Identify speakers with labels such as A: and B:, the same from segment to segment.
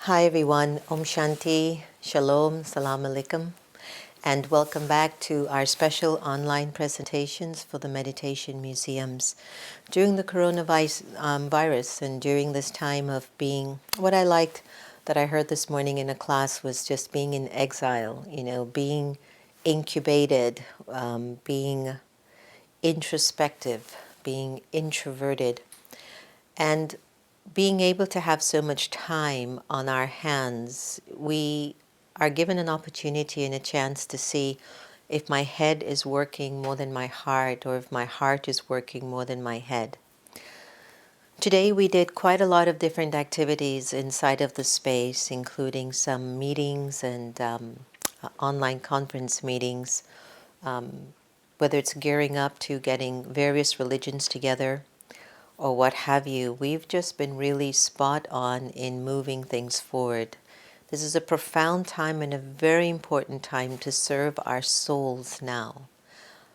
A: Hi everyone, Om Shanti, Shalom, Salam Alaikum, and welcome back to our special online presentations for the meditation museums. During the coronavirus and during this time of being, what I liked that I heard this morning in a class was just being in exile, being incubated, being introspective, being introverted, and being able to have so much time on our hands, we are given an opportunity and a chance to see if my head is working more than my heart or if my heart is working more than my head. Today we did quite a lot of different activities inside of the space, including some meetings and online conference meetings, whether it's gearing up to getting various religions together or what have you. We've just been really spot on in moving things forward. This is a profound time and a very important time to serve our souls now.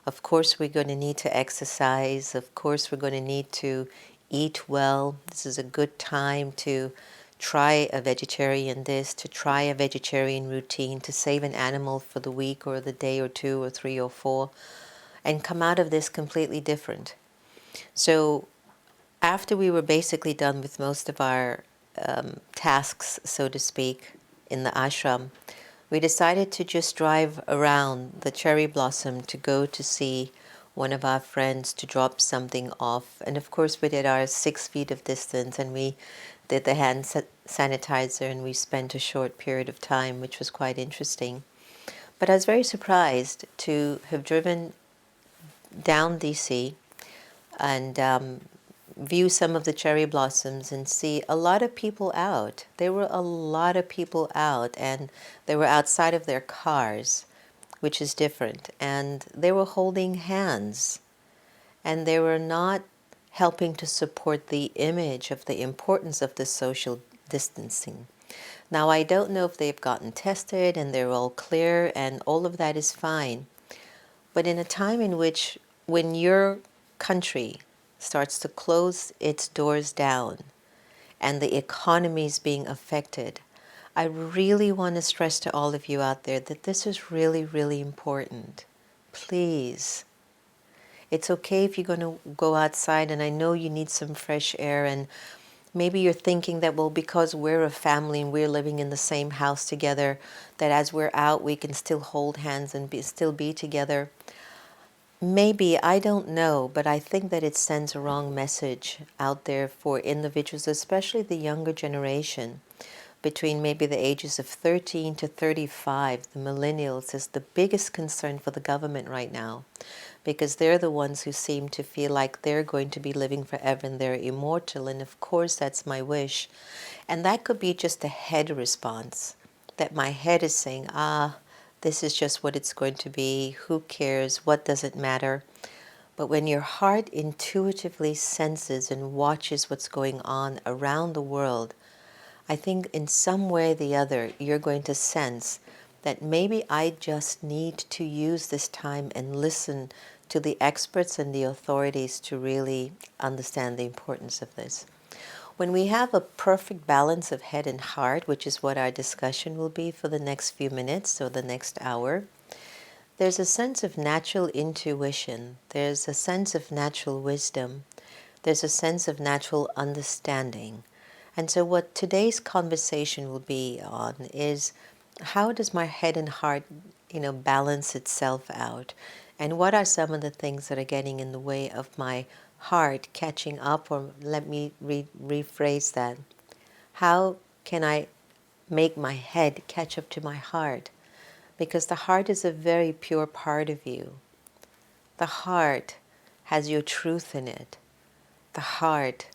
A: Of course, we're going to need to exercise. Of course, we're going to need to eat well. This is a good time to try a vegetarian this, to try a vegetarian routine, to save an animal for the week or the day or two or three or four, and come out of this completely different. So after we were basically done with most of our tasks, so to speak, in the ashram, we decided to just drive around the cherry blossom to go to see one of our friends to drop something off. And of course, we did our 6 feet of distance and we did the hand sanitizer and we spent a short period of time, which was quite interesting. But I was very surprised to have driven down DC and view some of the cherry blossoms and see a lot of people out. There were a lot of people out, and they were outside of their cars, which is different. And they were holding hands, and they were not helping to support the image of the importance of the social distancing. Now, I don't know if they've gotten tested and they're all clear, and all of that is fine. But in a time in which, when your country starts to close its doors down and the economy is being affected, I really want to stress to all of you out there that this is really, really important. Please. It's okay if you're going to go outside, and I know you need some fresh air, and maybe you're thinking that, well, because we're a family and we're living in the same house together, that as we're out we can still hold hands and still be together. Maybe, I don't know, but I think that it sends a wrong message out there for individuals, especially the younger generation, between maybe the ages of 13 to 35. The millennials is the biggest concern for the government right now, because they're the ones who seem to feel like they're going to be living forever and they're immortal, and of course that's my wish. And that could be just a head response, that my head is saying, this is just what it's going to be. Who cares? What does it matter? But when your heart intuitively senses and watches what's going on around the world, I think in some way or the other, you're going to sense that maybe I just need to use this time and listen to the experts and the authorities to really understand the importance of this. When we have a perfect balance of head and heart, which is what our discussion will be for the next few minutes or the next hour, there's a sense of natural intuition, there's a sense of natural wisdom, there's a sense of natural understanding. And so what today's conversation will be on is, how does my head and heart, balance itself out? And what are some of the things that are getting in the way of my heart catching up? Or let me rephrase that. How can I make my head catch up to my heart? Because the heart is a very pure part of you. The heart has your truth in it. The heart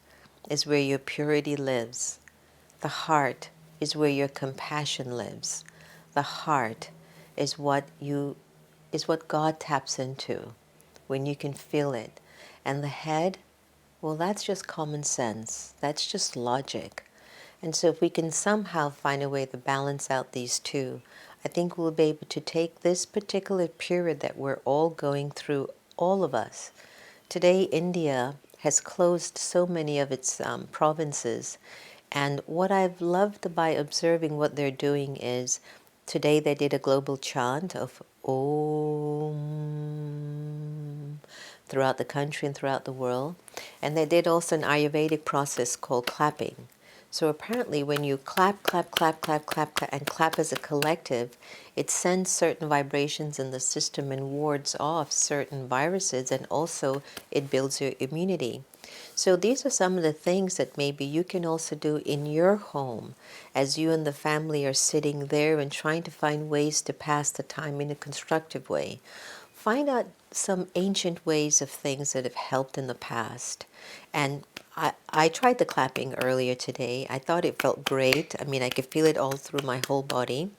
A: is where your purity lives. The heart is where your compassion lives. The heart is what God taps into when you can feel it. And the head, well, that's just common sense. That's just logic. And so if we can somehow find a way to balance out these two, I think we'll be able to take this particular period that we're all going through, all of us. Today, India has closed so many of its provinces, And what I've loved by observing what they're doing is, today they did a global chant of Om throughout the country and throughout the world. And they did also an Ayurvedic process called clapping. So apparently when you clap, clap, clap, clap, clap, clap, and clap as a collective, it sends certain vibrations in the system and wards off certain viruses, and also it builds your immunity. So these are some of the things that maybe you can also do in your home as you and the family are sitting there and trying to find ways to pass the time in a constructive way. Find out some ancient ways of things that have helped in the past. And I tried the clapping earlier today. I thought it felt great. I mean, I could feel it all through my whole body.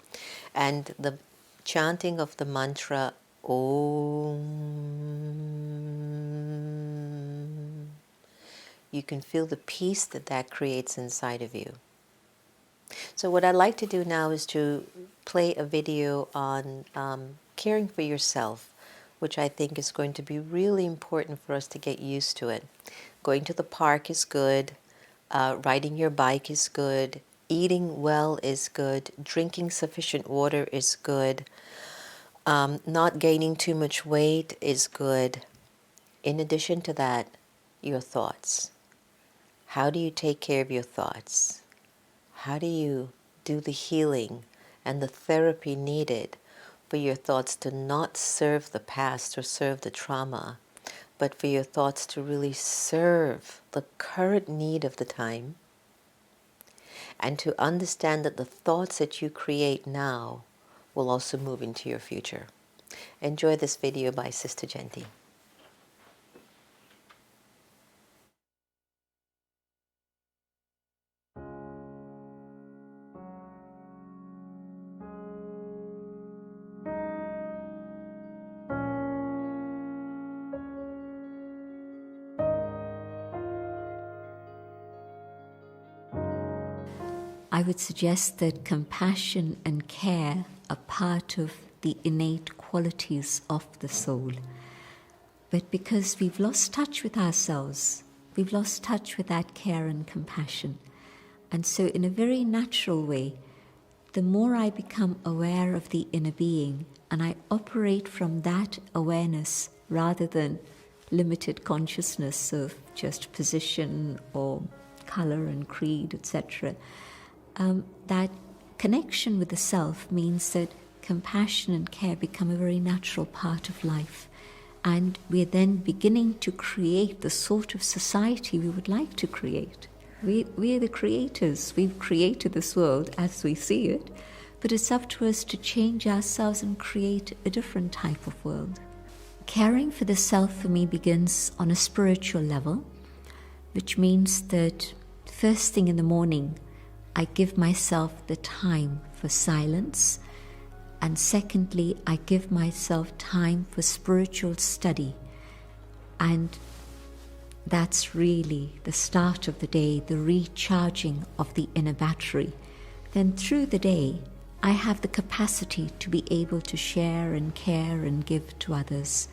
A: And the chanting of the mantra, Om, you can feel the peace that that creates inside of you. So what I'd like to do now is to play a video on caring for yourself, which I think is going to be really important for us to get used to it. Going to the park is good. Riding your bike is good. Eating well is good. Drinking sufficient water is good. Not gaining too much weight is good. In addition to that, your thoughts. How do you take care of your thoughts? How do you do the healing and the therapy needed for your thoughts to not serve the past or serve the trauma, but for your thoughts to really serve the current need of the time, and to understand that the thoughts that you create now will also move into your future. Enjoy this video by Sister Jenna.
B: I would suggest that compassion and care are part of the innate qualities of the soul. But because we've lost touch with ourselves, we've lost touch with that care and compassion. And so in a very natural way, the more I become aware of the inner being and I operate from that awareness rather than limited consciousness of just position or color and creed, etc., that connection with the self means that compassion and care become a very natural part of life. And we're then beginning to create the sort of society we would like to create. We're the creators. We've created this world as we see it, but it's up to us to change ourselves and create a different type of world. Caring for the self for me begins on a spiritual level, which means that first thing in the morning, I give myself the time for silence, and secondly, I give myself time for spiritual study, and that's really the start of the day, the recharging of the inner battery. Then through the day, I have the capacity to be able to share and care and give to others.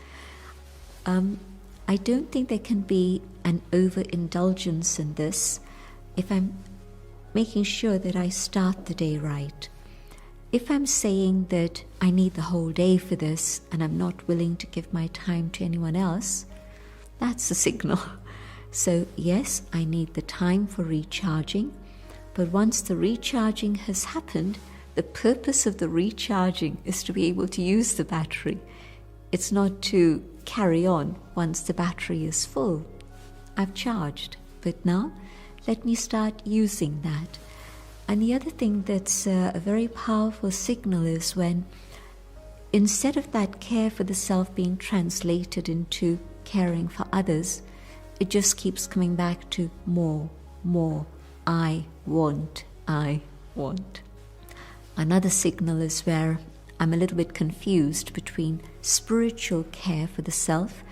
B: I don't think there can be an overindulgence in this if I'm making sure that I start the day right. If I'm saying that I need the whole day for this and I'm not willing to give my time to anyone else, that's a signal. So yes, I need the time for recharging, but once the recharging has happened, the purpose of the recharging is to be able to use the battery. It's not to carry on once the battery is full. I've charged, but now let me start using that. And the other thing that's a very powerful signal is when, instead of that care for the self being translated into caring for others, it just keeps coming back to more, I want. Another signal is where I'm a little bit confused between spiritual care for the self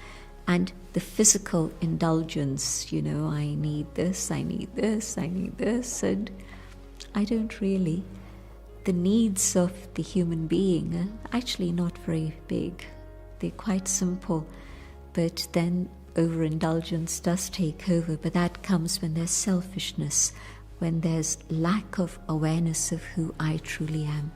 B: and the physical indulgence. I need this, and I don't really. The needs of the human being are actually not very big. They're quite simple, but then overindulgence does take over, but that comes when there's selfishness, when there's lack of awareness of who I truly am.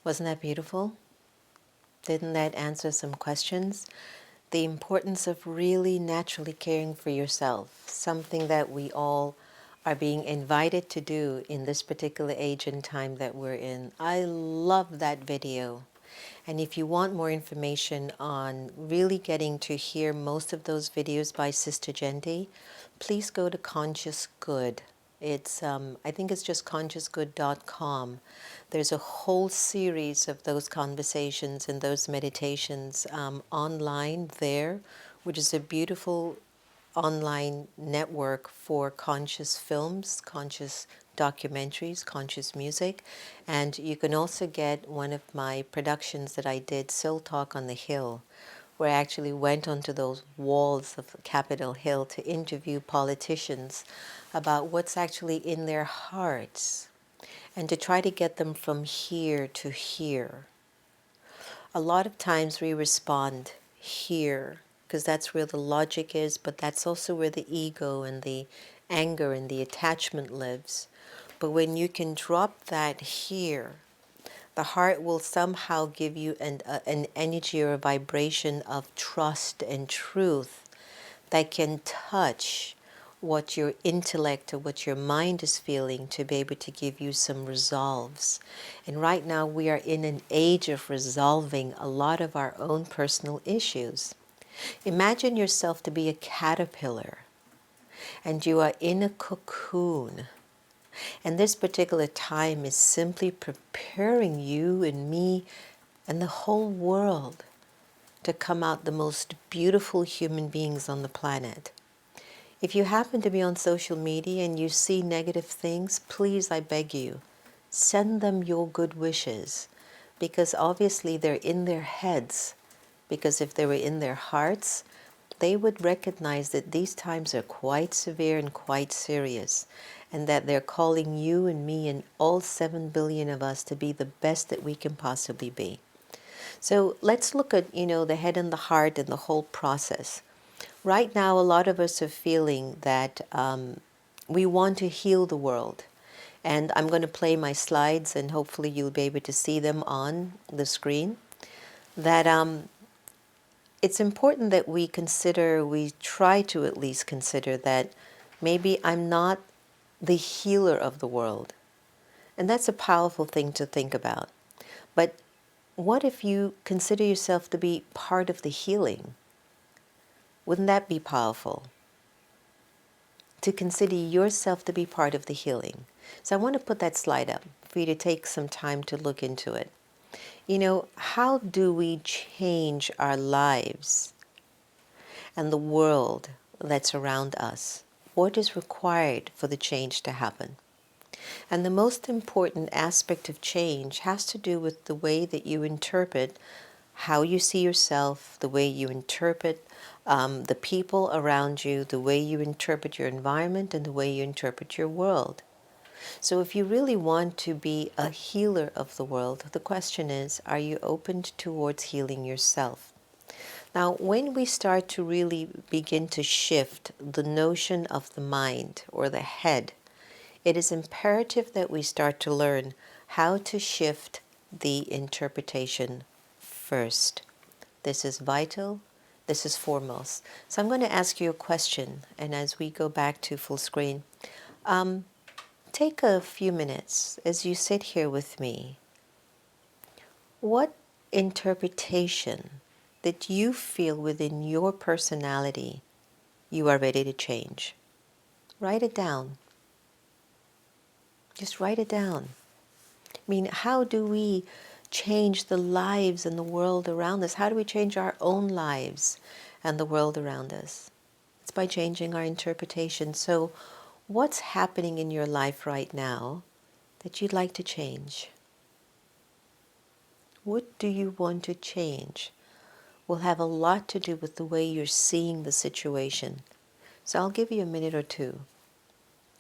A: Wasn't that beautiful? Didn't that answer some questions? The importance of really naturally caring for yourself, something that we all are being invited to do in this particular age and time that we're in. I love that video. And if you want more information on really getting to hear most of those videos by Sister Jenna, please go to Conscious Good. It's I think it's just consciousgood.com. There's a whole series of those conversations and those meditations online there, which is a beautiful online network for conscious films, conscious documentaries, conscious music. And you can also get one of my productions that I did, Soul Talk on the Hill, where I actually went onto those walls of Capitol Hill to interview politicians about what's actually in their hearts and to try to get them from here to here. A lot of times we respond here because that's where the logic is, but that's also where the ego and the anger and the attachment lives. But when you can drop that here, the heart will somehow give you an energy or a vibration of trust and truth that can touch what your intellect or what your mind is feeling to be able to give you some resolves. And right now we are in an age of resolving a lot of our own personal issues. Imagine yourself to be a caterpillar and you are in a cocoon. And this particular time is simply preparing you and me and the whole world to come out the most beautiful human beings on the planet. If you happen to be on social media and you see negative things, please, I beg you, send them your good wishes, because obviously they're in their heads. Because if they were in their hearts, they would recognize that these times are quite severe and quite serious, and that they're calling you and me and all 7 billion of us to be the best that we can possibly be. So let's look at, the head and the heart and the whole process. Right now, a lot of us are feeling that we want to heal the world. And I'm going to play my slides, and hopefully you'll be able to see them on the screen. That it's important that we try to at least consider that maybe I'm not the healer of the world. And that's a powerful thing to think about. But what if you consider yourself to be part of the healing? Wouldn't that be powerful? To consider yourself to be part of the healing. So I want to put that slide up for you to take some time to look into it. How do we change our lives and the world that's around us? What is required for the change to happen? And the most important aspect of change has to do with the way that you interpret how you see yourself, the way you interpret the people around you, the way you interpret your environment, and the way you interpret your world. So if you really want to be a healer of the world, the question is, are you open towards healing yourself? Now, when we start to really begin to shift the notion of the mind or the head, it is imperative that we start to learn how to shift the interpretation first. This is vital. This is foremost. So I'm going to ask you a question, and as we go back to full screen, take a few minutes as you sit here with me. What interpretation that you feel within your personality you are ready to change? Write it down. Just write it down. I mean, how do we change the lives and the world around us? How do we change our own lives and the world around us? It's by changing our interpretation. So what's happening in your life right now that you'd like to change? What do you want to change? will have a lot to do with the way you're seeing the situation. So I'll give you a minute or two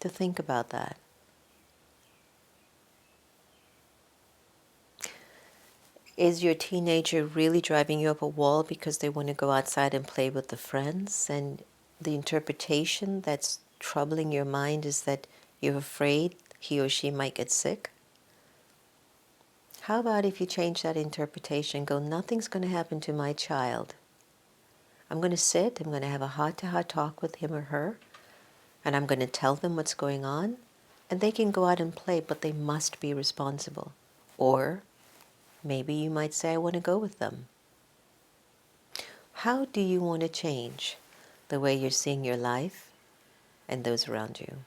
A: to think about that. Is your teenager really driving you up a wall because they want to go outside and play with the friends? And the interpretation that's troubling your mind is that you're afraid he or she might get sick? How about if you change that interpretation and go, nothing's going to happen to my child. I'm going to sit, I'm going to have a heart-to-heart talk with him or her, and I'm going to tell them what's going on, and they can go out and play, but they must be responsible. Or maybe you might say, I want to go with them. How do you want to change the way you're seeing your life and those around you?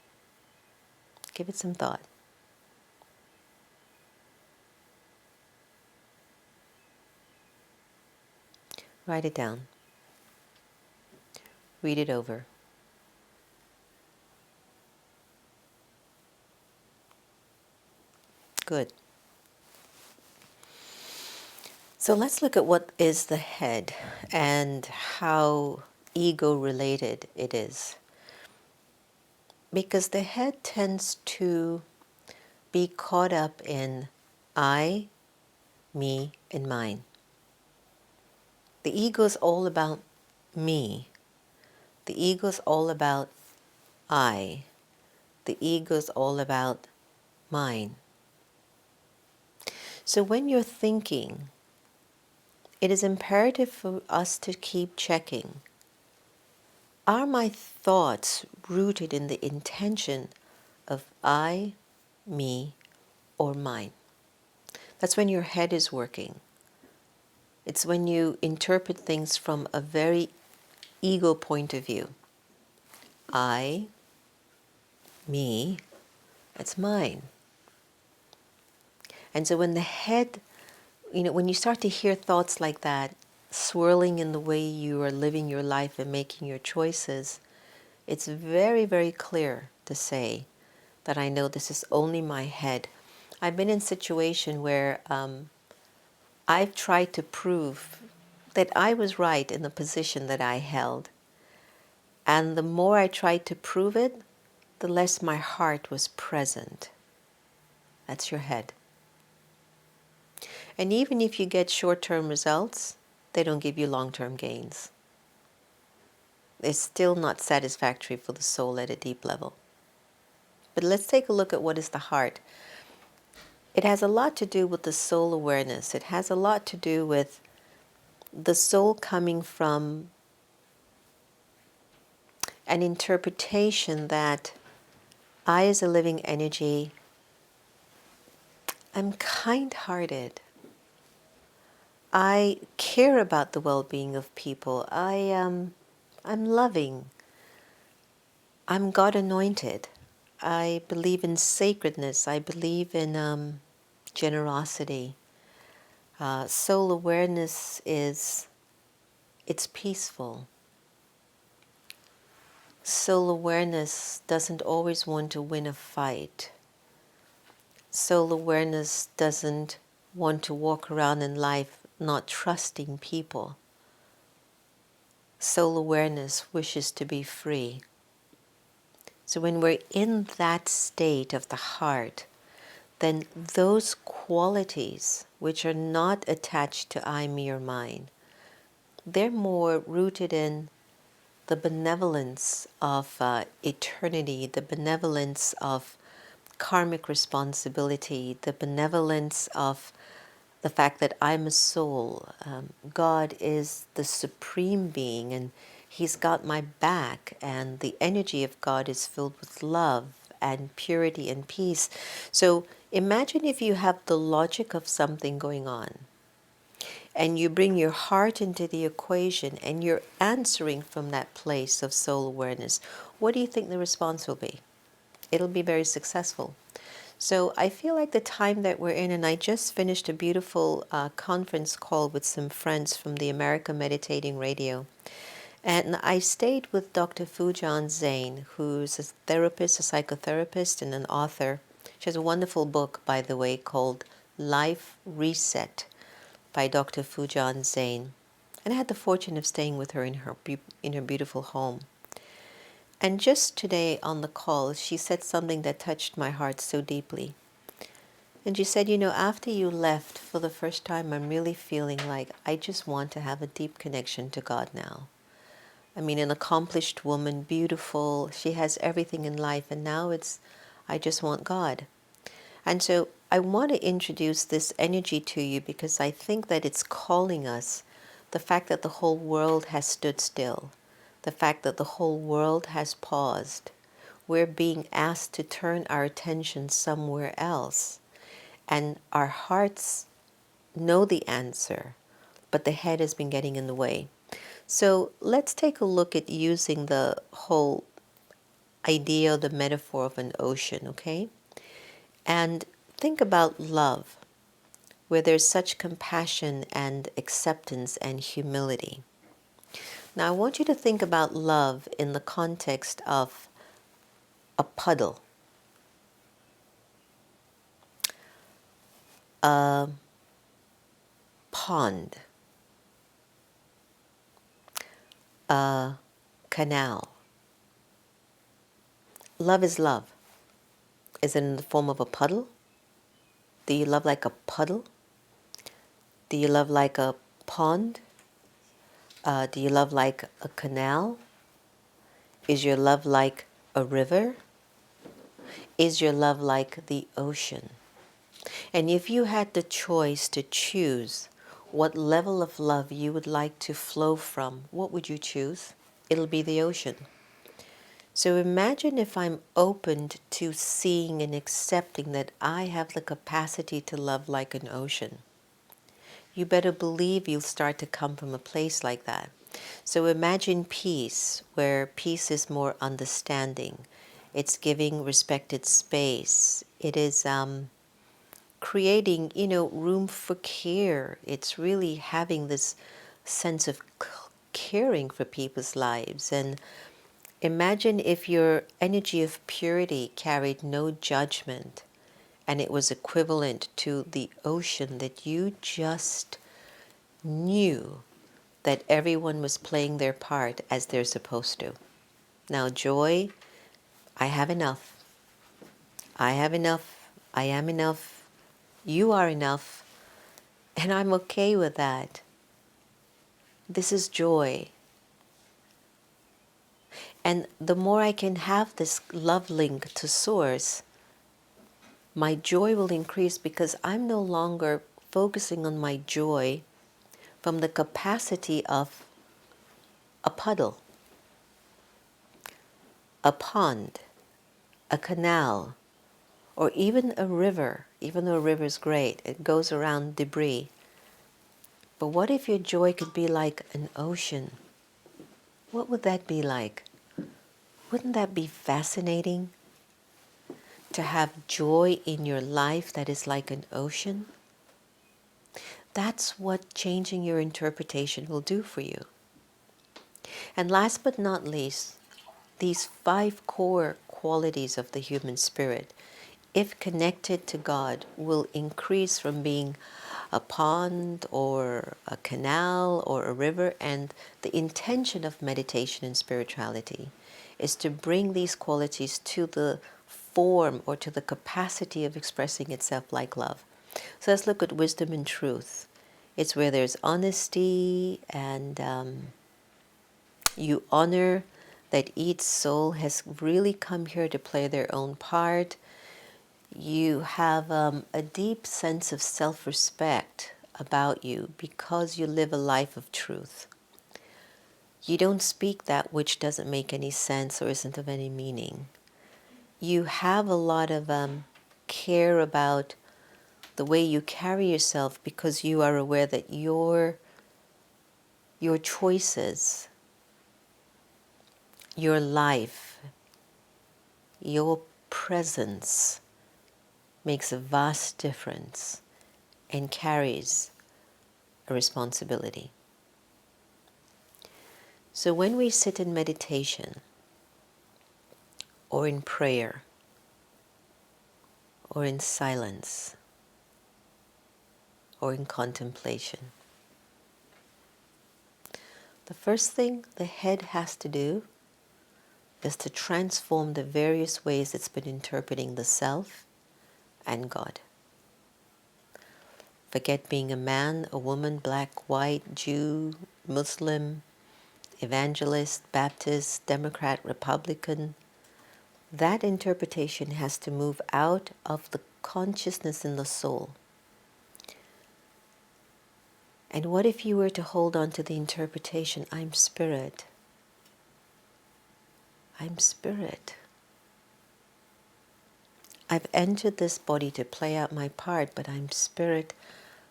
A: Give it some thought. Write it down. Read it over. Good. So let's look at what is the head and how ego-related it is. Because the head tends to be caught up in I, me, and mine. The ego is all about me. The ego is all about I. The ego is all about mine. So when you're thinking, it is imperative for us to keep checking. Are my thoughts rooted in the intention of I, me, or mine? That's when your head is working. It's when you interpret things from a very ego point of view. I, me, it's mine. And so when the head, when you start to hear thoughts like that swirling in the way you are living your life and making your choices, it's very, very clear to say that I know this is only my head. I've been in a situation where I've tried to prove that I was right in the position that I held. And the more I tried to prove it, the less my heart was present. That's your head. And even if you get short-term results, they don't give you long-term gains. It's still not satisfactory for the soul at a deep level. But let's take a look at what is the heart. It has a lot to do with the soul awareness. It has a lot to do with the soul coming from an interpretation that I, as a living energy, am kind-hearted. I care about the well-being of people. I'm loving. I'm God-anointed. I believe in sacredness. I believe in generosity. Soul awareness it's peaceful. Soul awareness doesn't always want to win a fight. Soul awareness doesn't want to walk around in life not trusting people. Soul awareness wishes to be free. So when we're in that state of the heart, then those qualities which are not attached to I, me, or mine, they're more rooted in the benevolence of eternity, the benevolence of karmic responsibility, the benevolence of the fact that I'm a soul. God is the supreme being and He's got my back, and the energy of God is filled with love and purity and peace. So imagine if you have the logic of something going on and you bring your heart into the equation and you're answering from that place of soul awareness. What do you think the response will be? It'll be very successful. So I feel like the time that we're in, and I just finished a beautiful conference call with some friends from the America Meditating Radio. And I stayed with Dr. Foo John Zane, who's a therapist, a psychotherapist, and an author. She has a wonderful book, by the way, called Life Reset by Dr. Foo John Zane. And I had the fortune of staying with her in her beautiful home. And just today on the call, she said something that touched my heart so deeply. And she said, after you left for the first time, I'm really feeling like I just want to have a deep connection to God now. I mean, an accomplished woman, beautiful, she has everything in life, and now I just want God. And so I want to introduce this energy to you because I think that it's calling us, the fact that the whole world has stood still, the fact that the whole world has paused. We're being asked to turn our attention somewhere else. And our hearts know the answer, but the head has been getting in the way. So let's take a look at using the whole idea, the metaphor of an ocean, okay? And think about love, where there's such compassion and acceptance and humility. Now, I want you to think about love in the context of a puddle, a pond, a canal. Love is love. Is it in the form of a puddle? Do you love like a puddle? Do you love like a pond? Do you love like a canal? Is your love like a river? Is your love like the ocean? And if you had the choice to choose what level of love you would like to flow from, what would you choose? It'll be the ocean. So imagine if I'm opened to seeing and accepting that I have the capacity to love like an ocean. You better believe you'll start to come from a place like that. So imagine peace, where peace is more understanding. It's giving respected space. It is creating, room for care. It's really having this sense of caring for people's lives. And imagine if your energy of purity carried no judgment and it was equivalent to the ocean that you just knew that everyone was playing their part as they're supposed to. Now, joy, I have enough. I have enough. I am enough. You are enough. And I'm okay with that. This is joy. And the more I can have this love link to Source, my joy will increase because I'm no longer focusing on my joy from the capacity of a puddle, a pond, a canal, or even a river. Even though a river is great, it goes around debris. But what if your joy could be like an ocean? What would that be like? Wouldn't that be fascinating? To have joy in your life that is like an ocean? That's what changing your interpretation will do for you. And last but not least, these 5 core qualities of the human spirit, if connected to God, will increase from being a pond or a canal or a river. And the intention of meditation and spirituality is to bring these qualities to the form or to the capacity of expressing itself like love. So let's look at wisdom and truth. It's where there's honesty and you honor that each soul has really come here to play their own part. You have a deep sense of self-respect about you because you live a life of truth. You don't speak that which doesn't make any sense or isn't of any meaning. You have a lot of care about the way you carry yourself because you are aware that your choices, your life, your presence makes a vast difference and carries a responsibility. So when we sit in meditation or in prayer or in silence or in contemplation, The first thing the head has to do is to transform the various ways it's been interpreting the self and God. Forget being a man, a woman, black, white, Jew, Muslim, evangelist, Baptist, Democrat, Republican. That interpretation has to move out of the consciousness in the soul. And what if you were to hold on to the interpretation, I'm spirit? I'm spirit. I've entered this body to play out my part, but I'm spirit.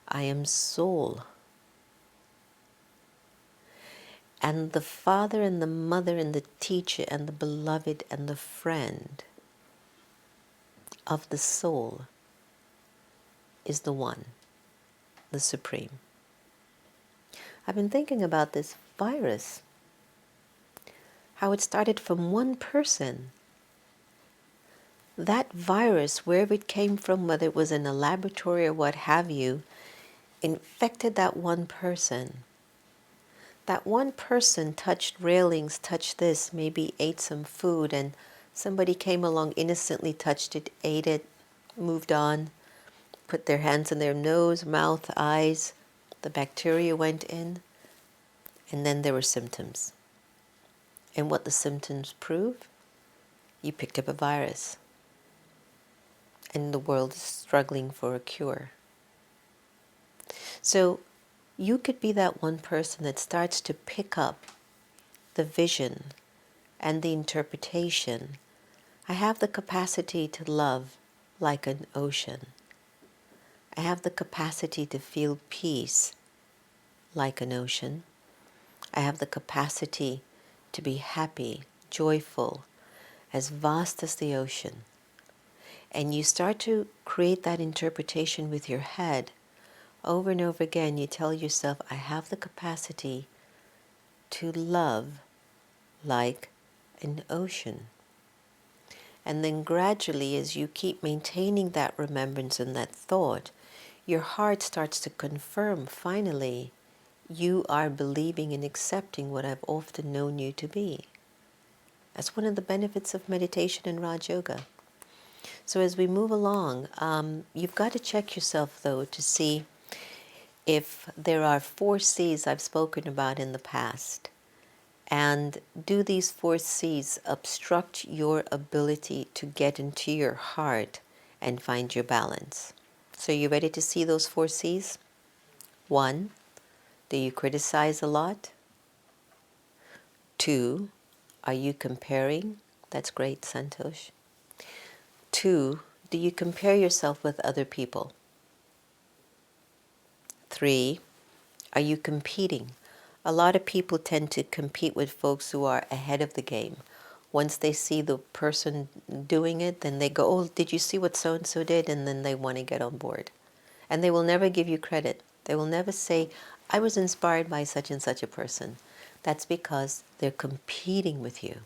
A: I am soul. And the father and the mother and the teacher and the beloved and the friend of the soul is the one, the supreme. I've been thinking about this virus, how it started from one person. That virus, wherever it came from, whether it was in a laboratory or what have you, infected that one person. That one person touched railings, touched this, maybe ate some food, and somebody came along, innocently touched it, ate it, moved on, put their hands in their nose, mouth, eyes. The bacteria went in, and then there were symptoms. And what the symptoms prove? You picked up a virus. And the world is struggling for a cure. So you could be that one person that starts to pick up the vision and the interpretation. I have the capacity to love like an ocean. I have the capacity to feel peace like an ocean. I have the capacity to be happy, joyful, as vast as the ocean. And you start to create that interpretation with your head. Over and over again, you tell yourself, I have the capacity to love like an ocean. And then gradually, as you keep maintaining that remembrance and that thought, your heart starts to confirm, finally, you are believing and accepting what I've often known you to be. That's one of the benefits of meditation and Raj Yoga. So as we move along, you've got to check yourself, though, to see if there are 4 C's I've spoken about in the past. And do these 4 C's obstruct your ability to get into your heart and find your balance? So you ready to see those 4 C's? 1, do you criticize a lot? 2, are you comparing? That's great, Santosh. 2, do you compare yourself with other people? 3, are you competing? A lot of people tend to compete with folks who are ahead of the game. Once they see the person doing it, then they go, oh, did you see what so-and-so did? And then they want to get on board. And they will never give you credit. They will never say, I was inspired by such and such a person. That's because they're competing with you.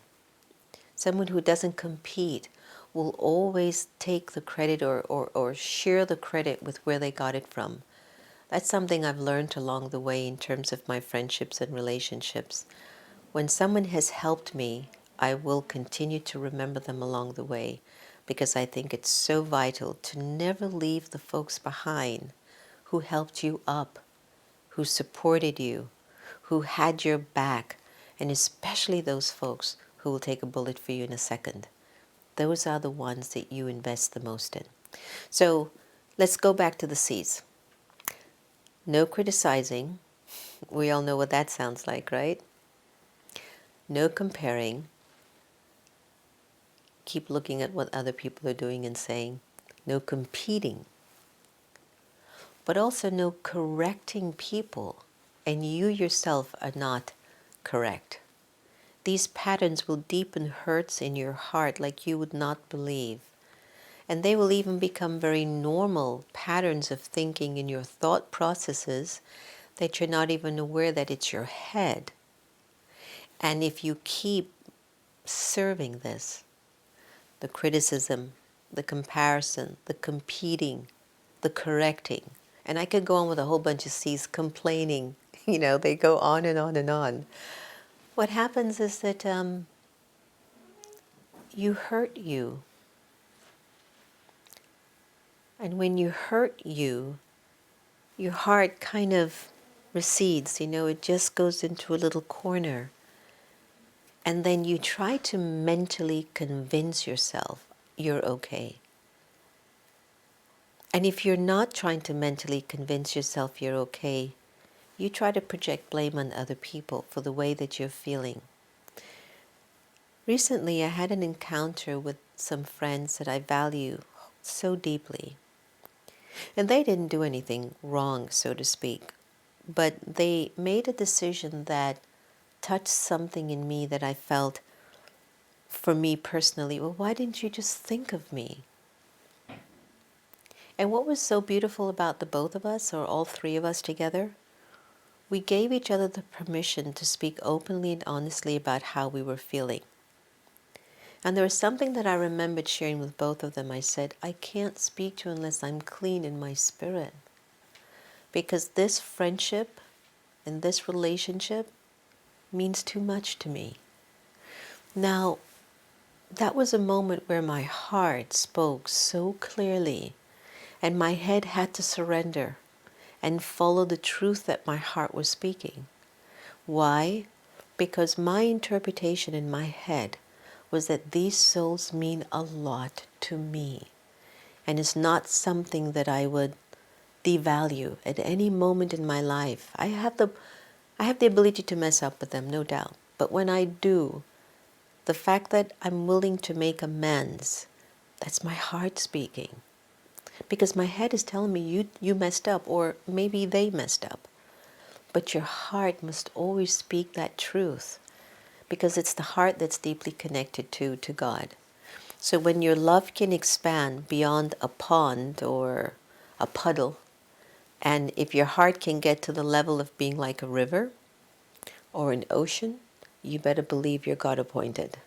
A: Someone who doesn't compete will always take the credit or share the credit with where they got it from. That's something I've learned along the way in terms of my friendships and relationships. When someone has helped me, I will continue to remember them along the way because I think it's so vital to never leave the folks behind who helped you up, who supported you, who had your back, and especially those folks who will take a bullet for you in a second. Those are the ones that you invest the most in. So let's go back to the C's. No criticizing. We all know what that sounds like, right? No comparing. Keep looking at what other people are doing and saying. No competing. But also no correcting people. And you yourself are not correct. These patterns will deepen hurts in your heart like you would not believe. And they will even become very normal patterns of thinking in your thought processes that you're not even aware that it's your head. And if you keep serving this, the criticism, the comparison, the competing, the correcting, and I could go on with a whole bunch of C's, complaining, They go on and on and on. What happens is that you hurt you. And when you hurt you, your heart kind of recedes, it just goes into a little corner. And then you try to mentally convince yourself you're okay. And if you're not trying to mentally convince yourself you're okay, you try to project blame on other people for the way that you're feeling. Recently, I had an encounter with some friends that I value so deeply. And they didn't do anything wrong, so to speak. But they made a decision that touched something in me that I felt, for me personally, well, why didn't you just think of me? And what was so beautiful about the both of us, or all three of us together, we gave each other the permission to speak openly and honestly about how we were feeling. And there was something that I remembered sharing with both of them. I said, I can't speak to you unless I'm clean in my spirit. Because this friendship and this relationship means too much to me. Now, that was a moment where my heart spoke so clearly, and my head had to surrender and follow the truth that my heart was speaking. Why? Because my interpretation in my head was that these souls mean a lot to me, and it's not something that I would devalue at any moment in my life. I have the ability to mess up with them, no doubt. But when I do, the fact that I'm willing to make amends, that's my heart speaking. Because my head is telling me you messed up, or maybe they messed up. But your heart must always speak that truth, because it's the heart that's deeply connected to God. So when your love can expand beyond a pond or a puddle, and if your heart can get to the level of being like a river or an ocean, you better believe you're God appointed.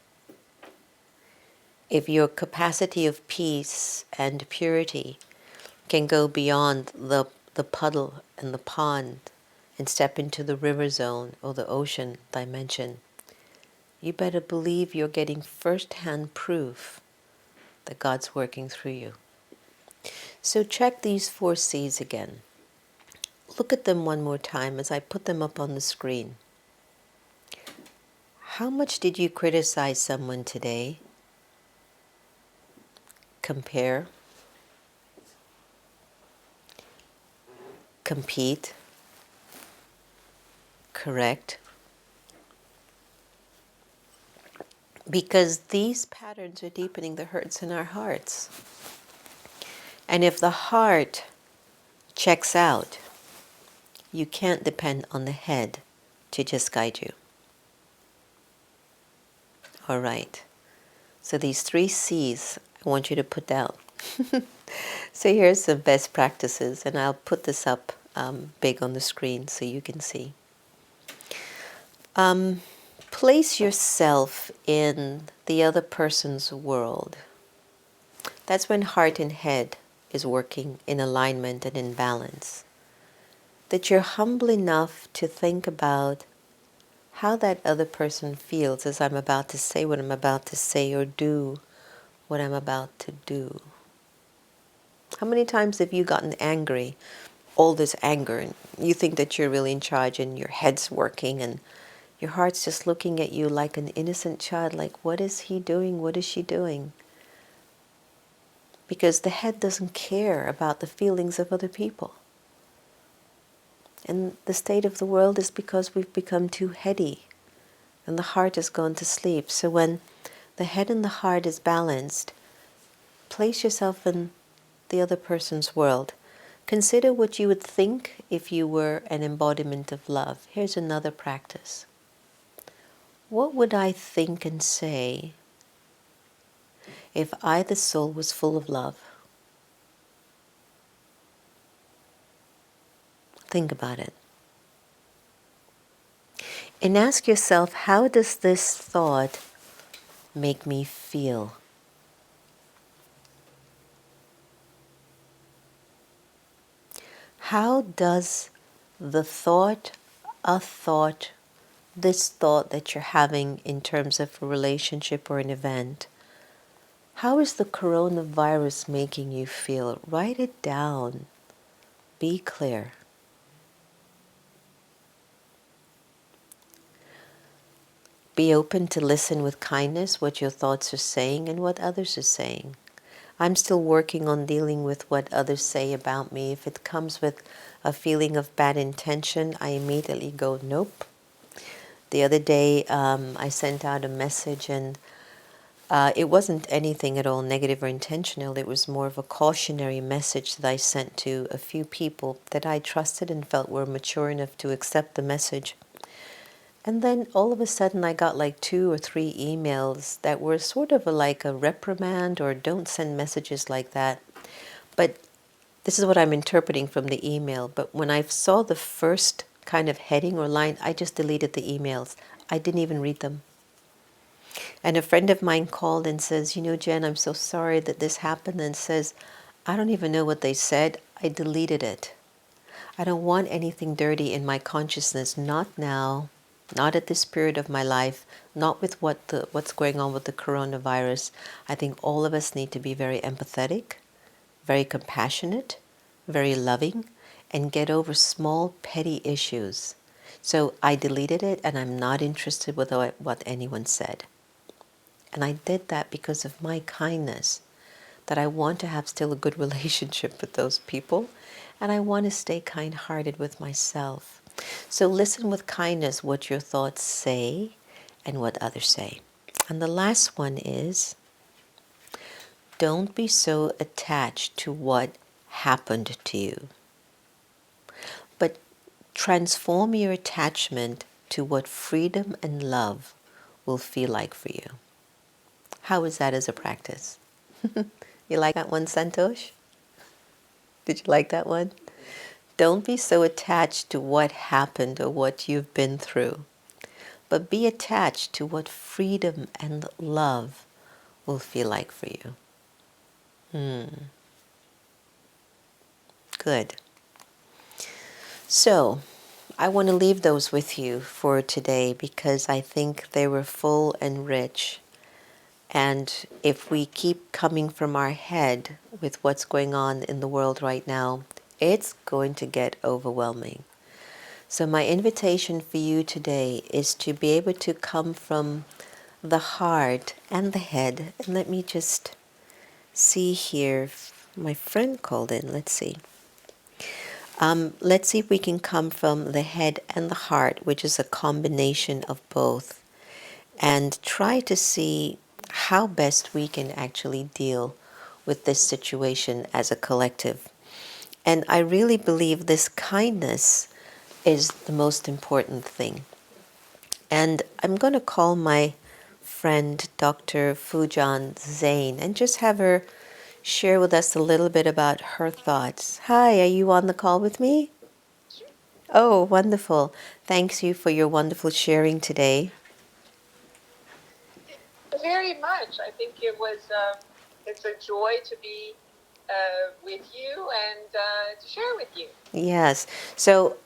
A: If your capacity of peace and purity can go beyond the puddle and the pond and step into the river zone or the ocean dimension, you better believe you're getting first-hand proof that God's working through you. So check these 4 C's again. Look at them one more time as I put them up on the screen. How much did you criticize someone today? Compare, compete, correct. Because these patterns are deepening the hurts in our hearts. And if the heart checks out, you can't depend on the head to just guide you. All right. So these 3 C's I want you to put down. So here's some best practices, and I'll put this up big on the screen so you can see. Place yourself in the other person's world. That's when heart and head is working in alignment and in balance. That you're humble enough to think about how that other person feels as I'm about to say what I'm about to say, or do what I'm about to do. How many times have you gotten angry, all this anger, and you think that you're really in charge and your head's working and your heart's just looking at you like an innocent child, like, what is he doing? What is she doing? Because the head doesn't care about the feelings of other people. And the state of the world is because we've become too heady and the heart has gone to sleep. So when the head and the heart is balanced, place yourself in the other person's world. Consider what you would think if you were an embodiment of love. Here's another practice. What would I think and say if I, the soul, was full of love? Think about it. And ask yourself, how does this thought make me feel? How does the thought a thought, this thought that you're having in terms of a relationship or an event. How is the coronavirus making you feel? Write it down. Be clear. Be open to listen with kindness what your thoughts are saying and what others are saying. I'm still working on dealing with what others say about me. If it comes with a feeling of bad intention, I immediately go, nope. The other day, I sent out a message and it wasn't anything at all negative or intentional. It was more of a cautionary message that I sent to a few people that I trusted and felt were mature enough to accept the message. And then all of a sudden I got like 2 or 3 emails that were sort of like a reprimand or don't send messages like that. But this is what I'm interpreting from the email. But when I saw the first kind of heading or line, I just deleted the emails. I didn't even read them. And a friend of mine called and says, you know, Jen, I'm so sorry that this happened, and says, I don't even know what they said. I deleted it. I don't want anything dirty in my consciousness, not now, not at this period of my life, not with what's going on with the coronavirus. I think all of us need to be very empathetic, very compassionate, very loving, and get over small, petty issues. So I deleted it, and I'm not interested with what anyone said. And I did that because of my kindness, that I want to have still a good relationship with those people, and I want to stay kind-hearted with myself. So listen with kindness what your thoughts say and what others say. And the last one is, don't be so attached to what happened to you, but transform your attachment to what freedom and love will feel like for you. How is that as a practice? You like that one, Santosh? Did you like that one? Don't be so attached to what happened or what you've been through, but be attached to what freedom and love will feel like for you. Good. So, I want to leave those with you for today because I think they were full and rich. And if we keep coming from our head with what's going on in the world right now, it's going to get overwhelming. So my invitation for you today is to be able to come from the heart and the head. And let me just see here. My friend called in. Let's see. Let's see if we can come from the head and the heart, which is a combination of both, and try to see how best we can actually deal with this situation as a collective. And I really believe this kindness is the most important thing. And I'm going to call my friend Dr. Foo John Zane and just have her share with us a little bit about her thoughts. Hi, are you on the call with me? Oh, wonderful. Thanks you for your wonderful sharing today.
C: Very much. I think it's a joy to be with you and to share with you.
A: Yes. So,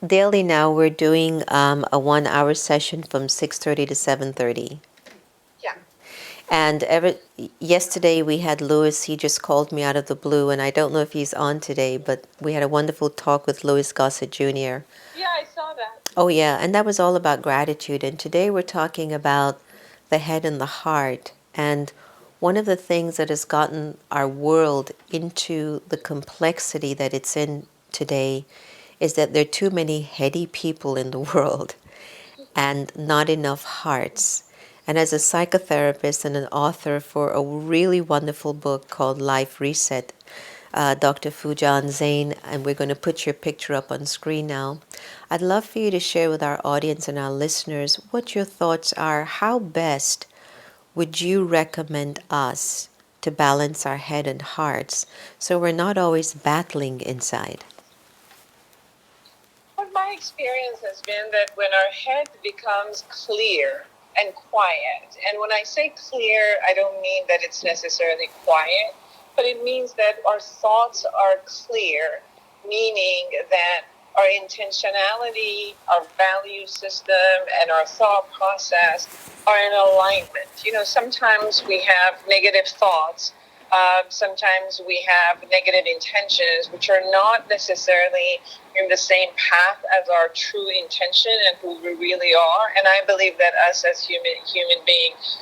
A: daily now we're doing a 1 hour session from 6:30 to 7:30.
C: Yeah.
A: And yesterday we had Louis. He just called me out of the blue, and I don't know if he's on today, but we had a wonderful talk with Louis Gossett Jr.
C: Yeah, I saw that.
A: Oh, yeah, and that was all about gratitude. And today we're talking about the head and the heart. And one of the things that has gotten our world into the complexity that it's in today is that there are too many heady people in the world and not enough hearts. And as a psychotherapist and an author for a really wonderful book called Life Reset, Dr. Foo John Zane, and we're going to put your picture up on screen now. I'd love for you to share with our audience and our listeners what your thoughts are. How best would you recommend us to balance our head and hearts so we're not always battling inside?
C: Well, my experience has been that when our head becomes clear and quiet, and when I say clear, I don't mean that it's necessarily quiet, but it means that our thoughts are clear, meaning that our intentionality, our value system, and our thought process are in alignment. Sometimes we have negative thoughts. Sometimes we have negative intentions, which are not necessarily in the same path as our true intention and who we really are. And I believe that us as human beings,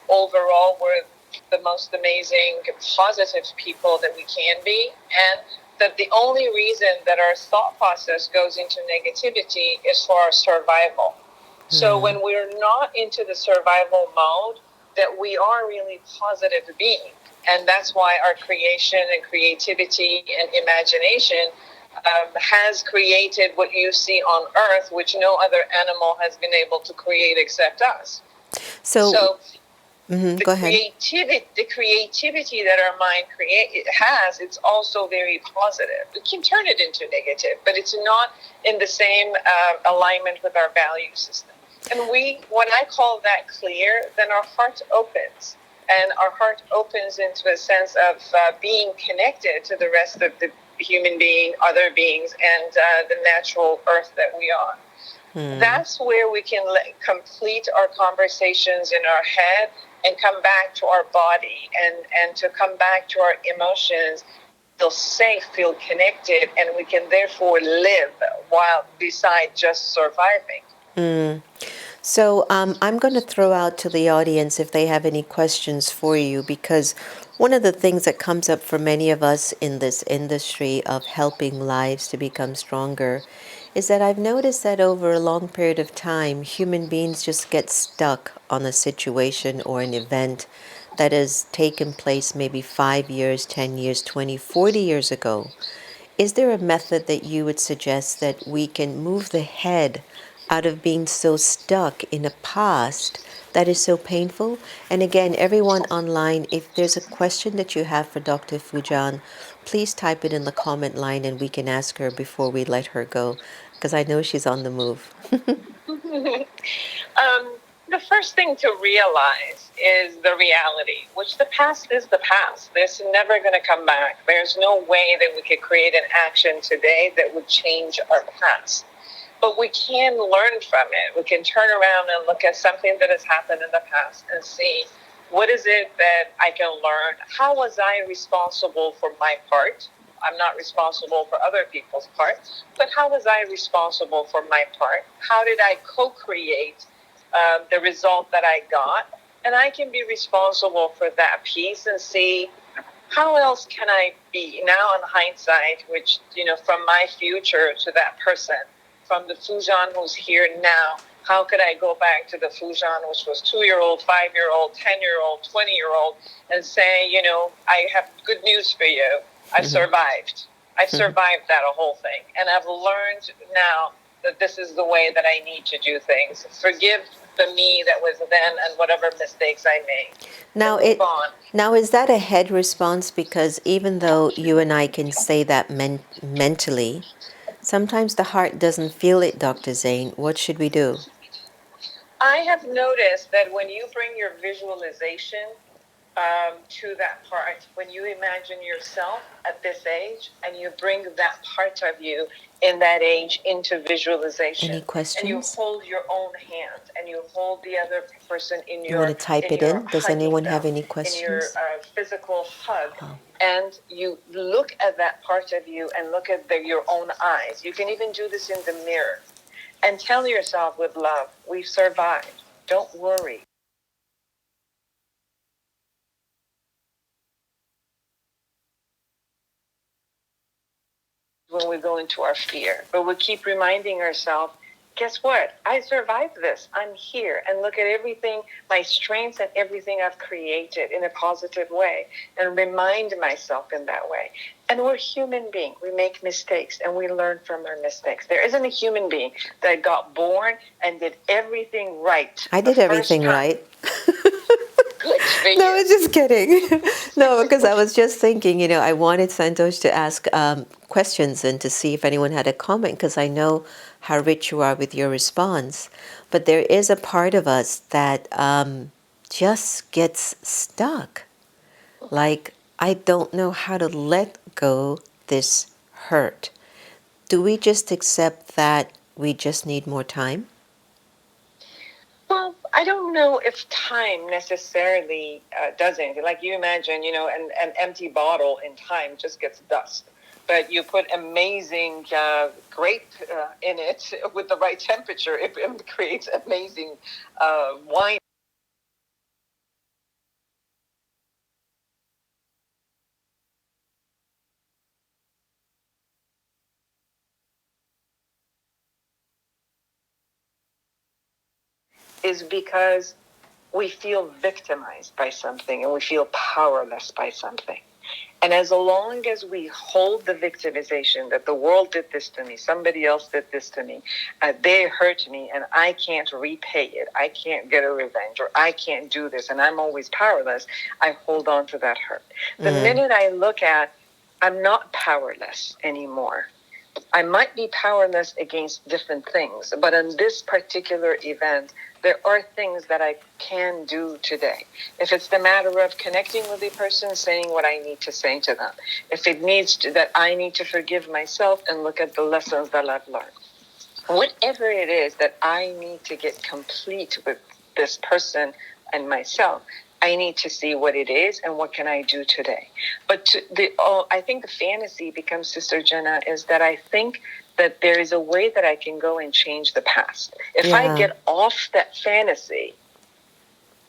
C: overall, we're the most amazing, positive people that we can be. And that the only reason that our thought process goes into negativity is for our survival. So when we're not into the survival mode, that we are really positive beings. And that's why our creation and creativity and imagination has created what you see on Earth, which no other animal has been able to create except us. So
A: go ahead.
C: The creativity that our mind has, it's also very positive. We can turn it into negative, but it's not in the same alignment with our value system. And when I call that clear, then our heart opens. And our heart opens into a sense of being connected to the rest of the human being, other beings, and the natural earth that we are. That's where we can complete our conversations in our head and come back to our body and to come back to our emotions, feel safe, feel connected, and we can therefore live while beside just surviving.
A: So I'm going to throw out to the audience if they have any questions for you, because one of the things that comes up for many of us in this industry of helping lives to become stronger is that I've noticed that over a long period of time, human beings just get stuck on a situation or an event that has taken place maybe 5 years, 10 years, 20, 40 years ago. Is there a method that you would suggest that we can move the head out of being so stuck in a past that is so painful? And again, everyone online, if there's a question that you have for Dr. Foo John, please type it in the comment line and we can ask her before we let her go, because I know she's on the move.
C: The first thing to realize is the reality, which the past is the past. It's never going to come back. There's no way that we could create an action today that would change our past. But we can learn from it. We can turn around and look at something that has happened in the past and see, what is it that I can learn? How was I responsible for my part? I'm not responsible for other people's parts, but how was I responsible for my part? How did I co-create the result that I got? And I can be responsible for that piece and see, how else can I be now in hindsight, which, from my future to that person, from the Foo John who's here now, how could I go back to the Foo John, which was 2-year-old, 5-year-old, 10-year-old, 20-year-old, and say, I have good news for you. I've survived. I've survived that whole thing. And I've learned now that this is the way that I need to do things. Forgive the me that was then and whatever mistakes I made.
A: Now, is that a head response? Because even though you and I can say that mentally, sometimes the heart doesn't feel it, Dr. Zane. What should we do?
C: I have noticed that when you bring your visualization to that part, when you imagine yourself at this age and you bring that part of you in that age into visualization.
A: Any questions?
C: And you hold your own hand and you hold the other person in your...
A: You want to type it in? Does anyone have any questions?
C: In your physical hug. Oh. And you look at that part of you and look at your own eyes. You can even do this in the mirror. And tell yourself with love, we've survived. Don't worry. When we go into our fear, but we keep reminding ourselves, guess what? I survived this. I'm here. And look at everything, my strengths and everything I've created in a positive way, and remind myself in that way. And we're human beings. We make mistakes and we learn from our mistakes. There isn't a human being that got born and did everything right.
A: I did everything right.
C: Good for you.
A: No, I'm just kidding. No, because I was just thinking, I wanted Santosh to ask questions and to see if anyone had a comment, because I know how rich you are with your response. But there is a part of us that just gets stuck. Like, I don't know how to let go this hurt. do we just accept that we just need more time?
C: Well, I don't know if time necessarily does anything. Like you imagine, an empty bottle in time just gets dust. But you put amazing grape in it with the right temperature, it creates amazing wine. Is because we feel victimized by something and we feel powerless by something. And as long as we hold the victimization that the world did this to me, somebody else did this to me, they hurt me and I can't repay it, I can't get a revenge, or I can't do this and I'm always powerless, I hold on to that hurt. The minute I look at, I'm not powerless anymore. I might be powerless against different things, but in this particular event, there are things that I can do today. If it's the matter of connecting with a person, saying what I need to say to them. If it needs to, that I need to forgive myself and look at the lessons that I've learned. Whatever it is that I need to get complete with this person and myself, I need to see what it is and what can I do today. But I think the fantasy becomes, Sister Jenna, is that I think that there is a way that I can go and change the past. If I get off that fantasy,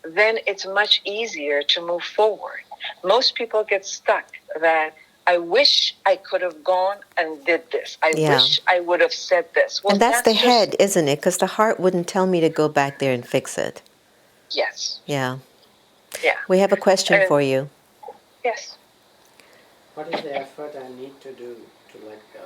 C: then it's much easier to move forward. Most people get stuck that I wish I could have gone and did this. I wish I would have said this.
A: Well, and that's the head, isn't it? Because the heart wouldn't tell me to go back there and fix it.
C: Yes.
A: Yeah.
C: Yeah.
A: We have a question for you.
C: Yes.
D: What is the effort I need to do to let go?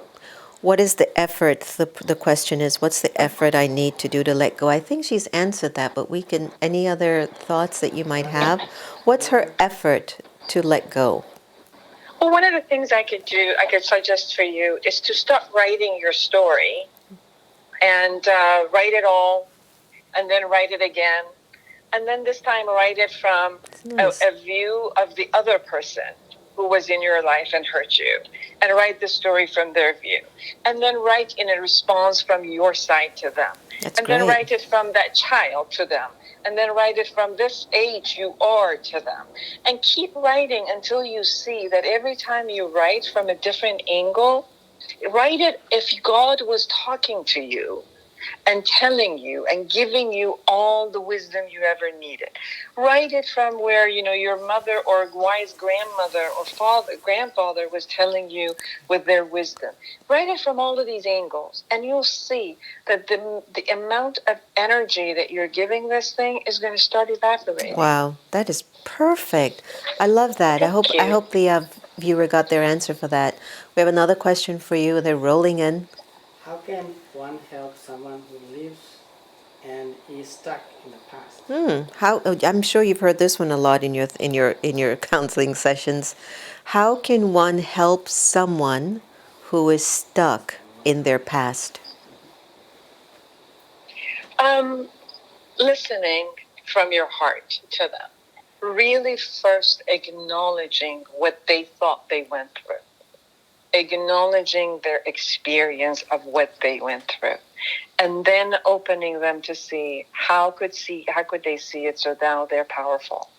A: What is the effort? The question is, what's the effort I need to do to let go? I think she's answered that, but we can, any other thoughts that you might have? What's her effort to let go?
C: Well, one of the things I could suggest for you is to start writing your story and write it all and then write it again. And then this time write it from a view of the other person who was in your life and hurt you, and write the story from their view. And then write in a response from your side to them. Then write it from that child to them. And then write it from this age you are to them. And keep writing until you see that every time you write from a different angle, write it if God was talking to you and telling you and giving you all the wisdom you ever needed. Write it from where, your mother or wise grandmother or grandfather was telling you with their wisdom. Write it from all of these angles, and you'll see that the amount of energy that you're giving this thing is going to start evaporating.
A: Wow, that is perfect. I love that. I hope the viewer got their answer for that. We have another question for you. They're rolling in.
D: How can one help someone who lives and is stuck in the past?
A: I'm sure you've heard this one a lot in your counseling sessions. How can one help someone who is stuck in their past?
C: Listening from your heart to them. Really first acknowledging what they thought they went through. Acknowledging their experience of what they went through, and then opening them to see how could they see it so now they're powerful.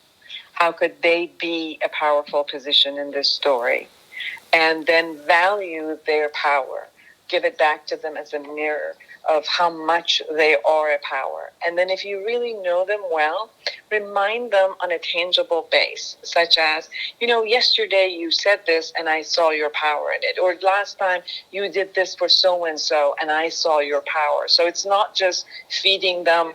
C: How could they be a powerful position in this story? And then value their power. Give it back to them as a mirror of how much they are a power. And then if you really know them well, remind them on a tangible base, such as, yesterday you said this and I saw your power in it. Or last time you did this for so-and-so and I saw your power. So it's not just feeding them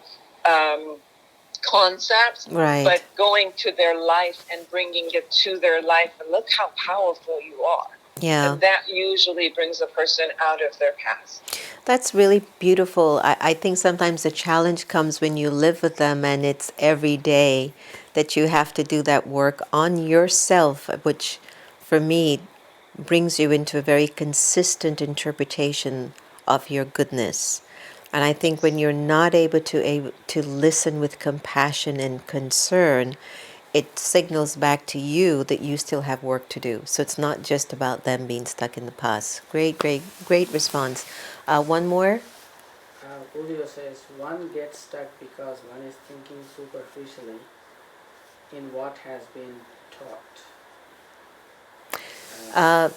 C: concepts, but going to their life and bringing it to their life. And look how powerful you are.
A: Yeah.
C: And that usually brings a person out of their past.
A: That's really beautiful. I think sometimes the challenge comes when you live with them and it's every day that you have to do that work on yourself, which for me brings you into a very consistent interpretation of your goodness. And I think when you're not able to listen with compassion and concern, it signals back to you that you still have work to do. So it's not just about them being stuck in the past. Great, great, great response. One more.
D: Julio says one gets stuck because one is thinking superficially in what has been taught.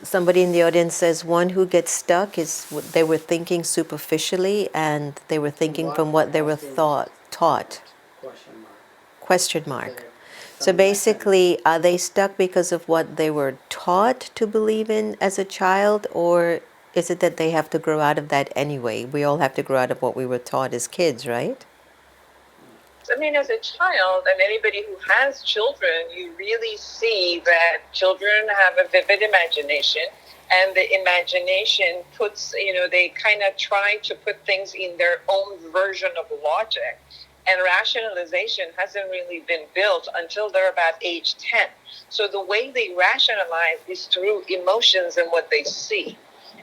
A: Somebody in the audience says one who gets stuck is they were thinking superficially and they were thinking from what they were taught.
D: Question mark.
A: Question mark. So
D: Some
A: basically, are they stuck because of what they were taught to believe in as a child, or is it that they have to grow out of that anyway? We all have to grow out of what we were taught as kids, right?
C: I mean, as a child, and anybody who has children, you really see that children have a vivid imagination, and the imagination puts, they kind of try to put things in their own version of logic. And rationalization hasn't really been built until they're about age 10. So the way they rationalize is through emotions and what they see.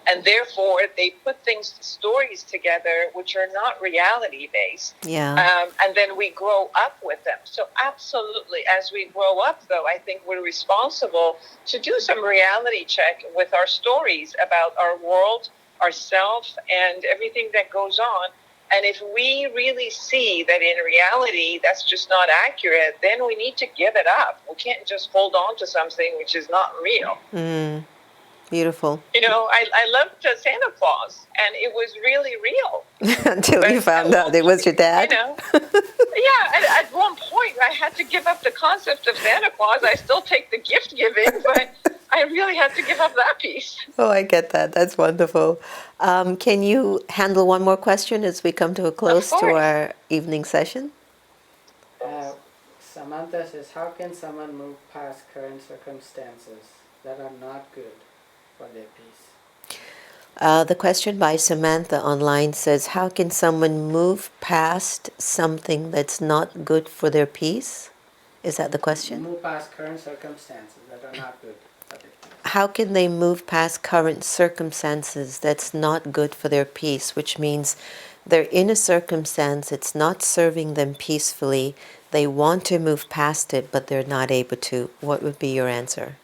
C: And therefore, they put stories together which are not reality based.
A: Yeah.
C: And then we grow up with them. So absolutely, as we grow up, though, I think we're responsible to do some reality check with our stories about our world, ourself, and everything that goes on. And if we really see that in reality that's just not accurate, then we need to give it up. We can't just hold on to something which is not real.
A: Beautiful.
C: I loved Santa Claus, and it was really real.
A: Until you found out it was your dad.
C: Yeah, at one point I had to give up the concept of Santa Claus. I still take the gift giving, but I really had to give up that piece.
A: Oh, I get that. That's wonderful. Can you handle one more question as we come to a close to our evening session?
D: Samantha says, how can someone move past current circumstances that are not good for their peace?
A: The question by Samantha online says, how can someone move past something that's not good for their peace? Is that the question?
D: Move past current circumstances that are not good for their peace.
A: How can they move past current circumstances that's not good for their peace, which means they're in a circumstance, it's not serving them peacefully, they want to move past it, but they're not able to. What would be your answer?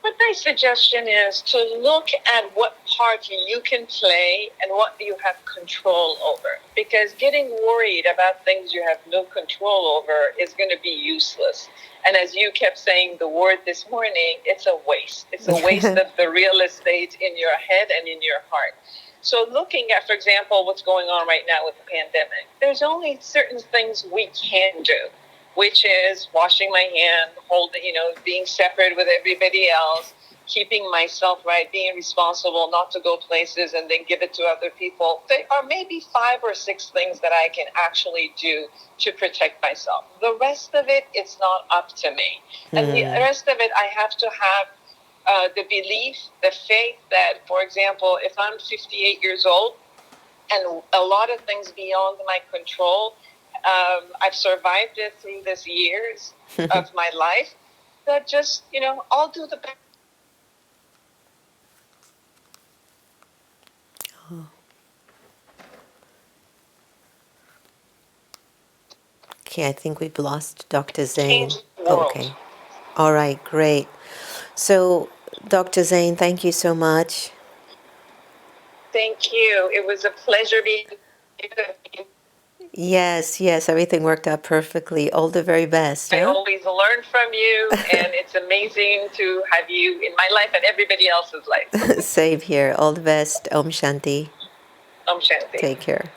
C: But my suggestion is to look at what part you can play and what you have control over. Because getting worried about things you have no control over is going to be useless. And as you kept saying the word this morning, it's a waste. It's a waste of the real estate in your head and in your heart. So looking at, for example, what's going on right now with the pandemic, there's only certain things we can do, which is washing my hand, being separate with everybody else, keeping myself right, being responsible not to go places and then give it to other people. There are maybe 5 or 6 things that I can actually do to protect myself. The rest of it, it's not up to me. And the rest of it, I have to have the belief, the faith that, for example, if I'm 58 years old and a lot of things beyond my control, I've survived it through these years of my life, that just, I'll do the best.
A: Okay, I think we've lost Dr. Zane.
C: Change the world.
A: Okay. All right, great. So, Dr. Zane, thank you so much.
C: Thank you. It was a pleasure being here.
A: Yes, everything worked out perfectly. All the very best.
C: I always learn from you, and it's amazing to have you in my life and everybody else's life.
A: Same here. All the best. Om Shanti.
C: Om Shanti.
A: Take care.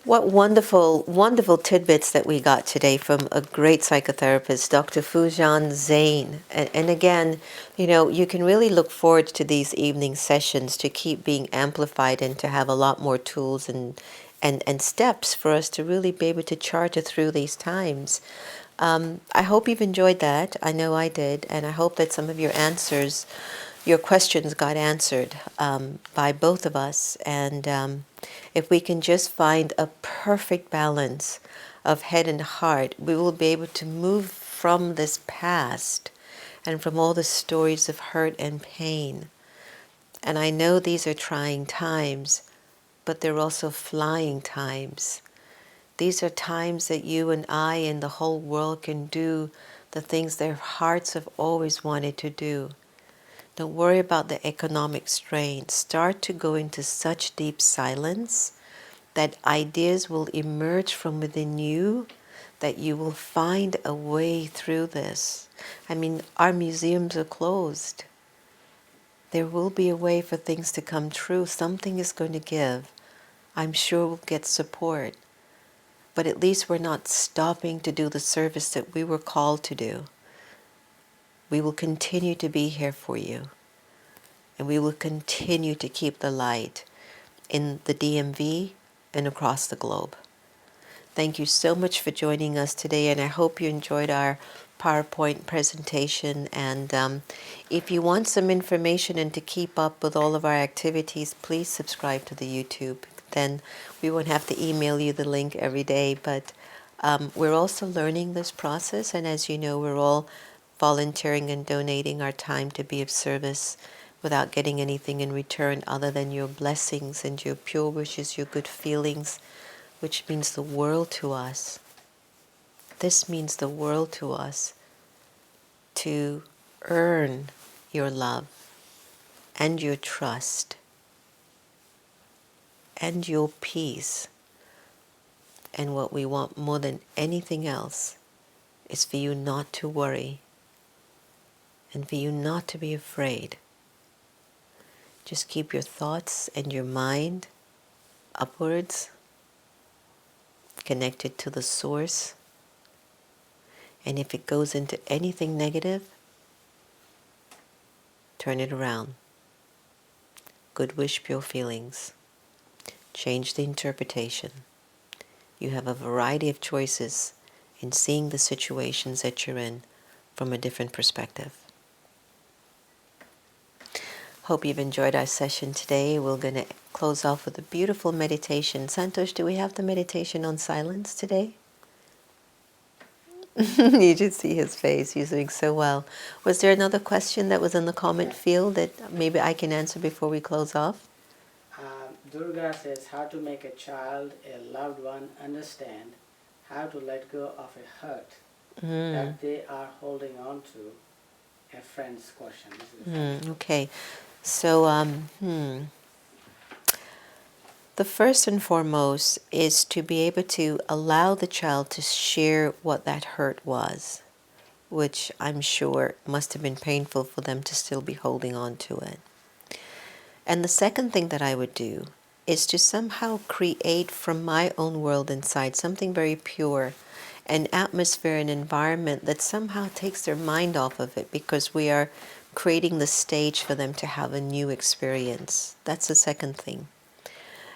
A: What wonderful, wonderful tidbits that we got today from a great psychotherapist, Dr. Foo John Zane. And again, you can really look forward to these evening sessions to keep being amplified and to have a lot more tools and steps for us to really be able to charter through these times. I hope you've enjoyed that. I know I did. And I hope that some of your questions got answered by both of us. And if we can just find a perfect balance of head and heart, we will be able to move from this past and from all the stories of hurt and pain. And I know these are trying times, but they're also flying times. These are times that you and I and the whole world can do the things their hearts have always wanted to do. Don't worry about the economic strain. Start to go into such deep silence that ideas will emerge from within you, that you will find a way through this. I mean, our museums are closed. There will be a way for things to come true. Something is going to give. I'm sure we'll get support. But at least we're not stopping to do the service that we were called to do. We will continue to be here for you. And we will continue to keep the light in the DMV and across the globe. Thank you so much for joining us today, and I hope you enjoyed our PowerPoint presentation. And if you want some information and to keep up with all of our activities, please subscribe to the YouTube. Then we won't have to email you the link every day. But we're also learning this process, and as you know, we're all volunteering and donating our time to be of service without getting anything in return other than your blessings and your pure wishes, your good feelings, which means the world to us. This means the world to us, to earn your love and your trust and your peace. And what we want more than anything else is for you not to worry and for you not to be afraid. Just keep your thoughts and your mind upwards, connected to the source. And if it goes into anything negative, turn it around. Good wish, pure feelings. Change the interpretation. You have a variety of choices in seeing the situations that you're in from a different perspective. Hope you've enjoyed our session today. We're going to close off with a beautiful meditation. Santosh, do we have the meditation on silence today? You should see his face. He's doing so well. Was there another question that was in the comment field that maybe I can answer before we close off?
D: Durga says, how to make a child, a loved one, understand how to let go of a hurt that they are holding on to. A friend's question.
A: Okay. So, the first and foremost is to be able to allow the child to share what that hurt was, which I'm sure must have been painful for them to still be holding on to it. And the second thing that I would do is to somehow create from my own world inside something very pure, an atmosphere, an environment that somehow takes their mind off of it, because we are creating the stage for them to have a new experience. That's the second thing.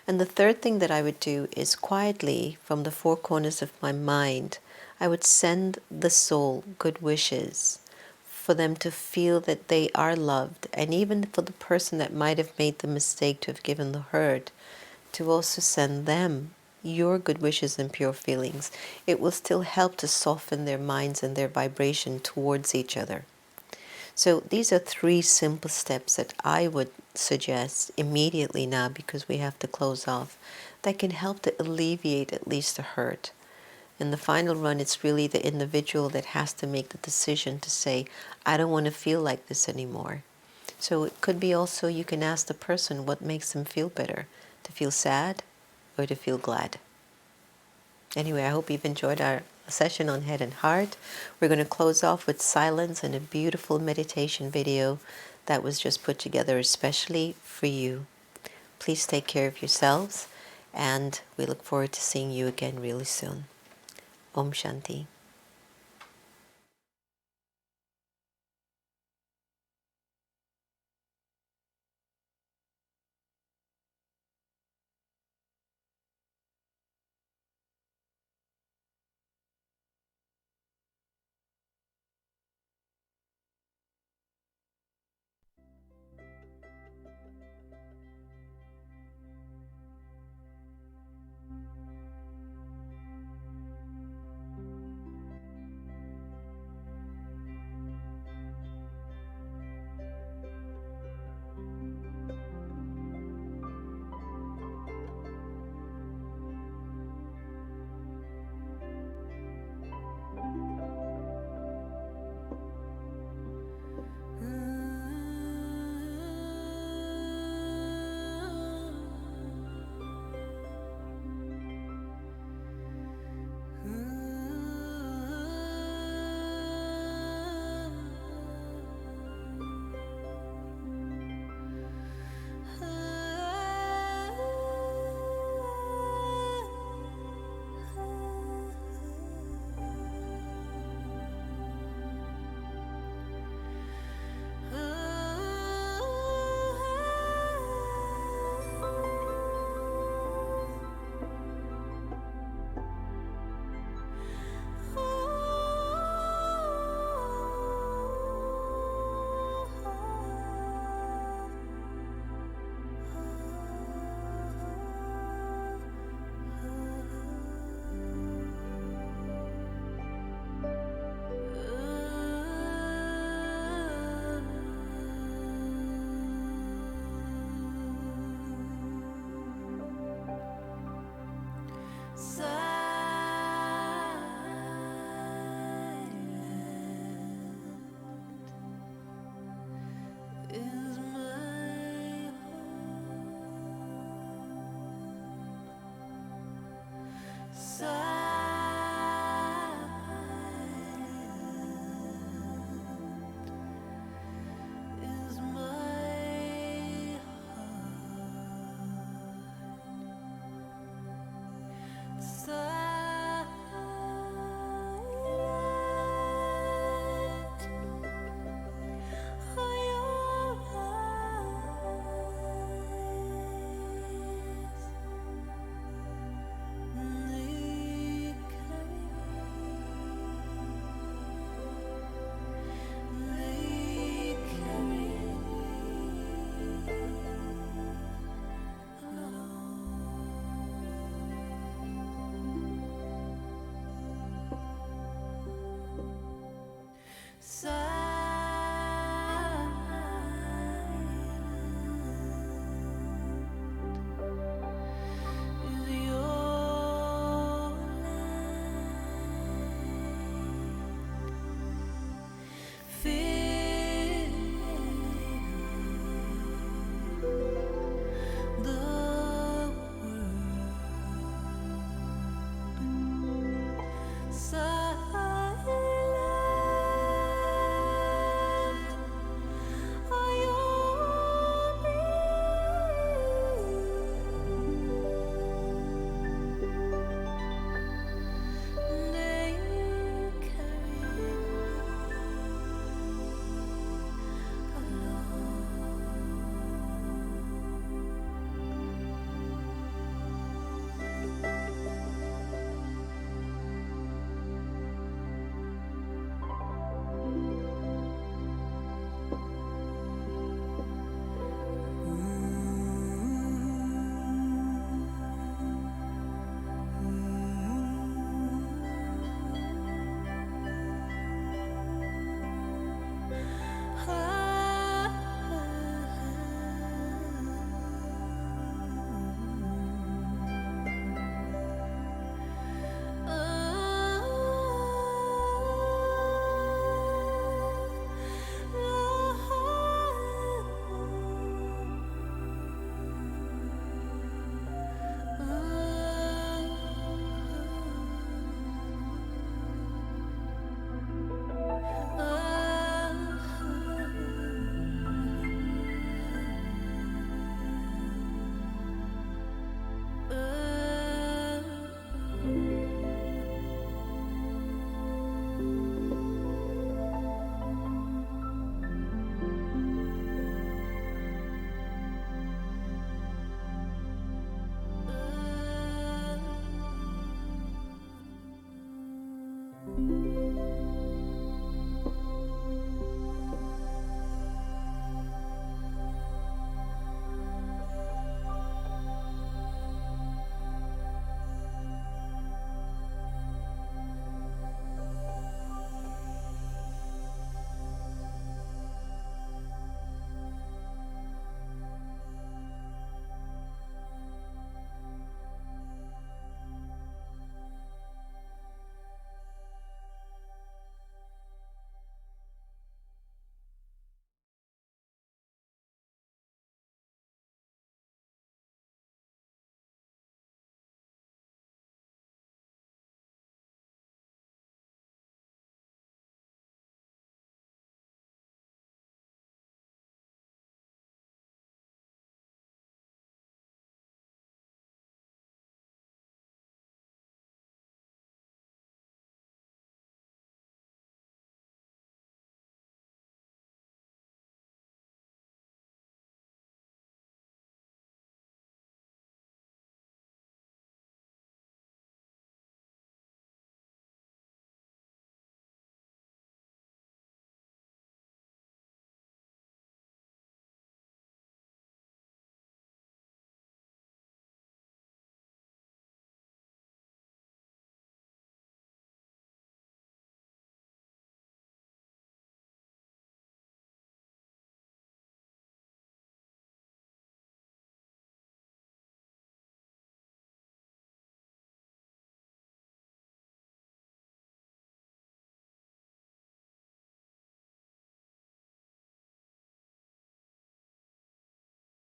A: And the third thing that I would do is quietly, from the four corners of my mind, I would send the soul good wishes for them to feel that they are loved, and even for the person that might have made the mistake to have given the hurt, to also send them your good wishes and pure feelings. It will still help to soften their minds and their vibration towards each other. So these are 3 simple steps that I would suggest immediately now, because we have to close off, that can help to alleviate at least the hurt. In the final run, it's really the individual that has to make the decision to say, I don't want to feel like this anymore. So it could be also, you can ask the person what makes them feel better, to feel sad or to feel glad. Anyway, I hope you've enjoyed our session on head and heart. We're going to close off with silence and a beautiful meditation video that was just put together especially for you. Please take care of yourselves, and we look forward to seeing you again really soon. Om Shanti.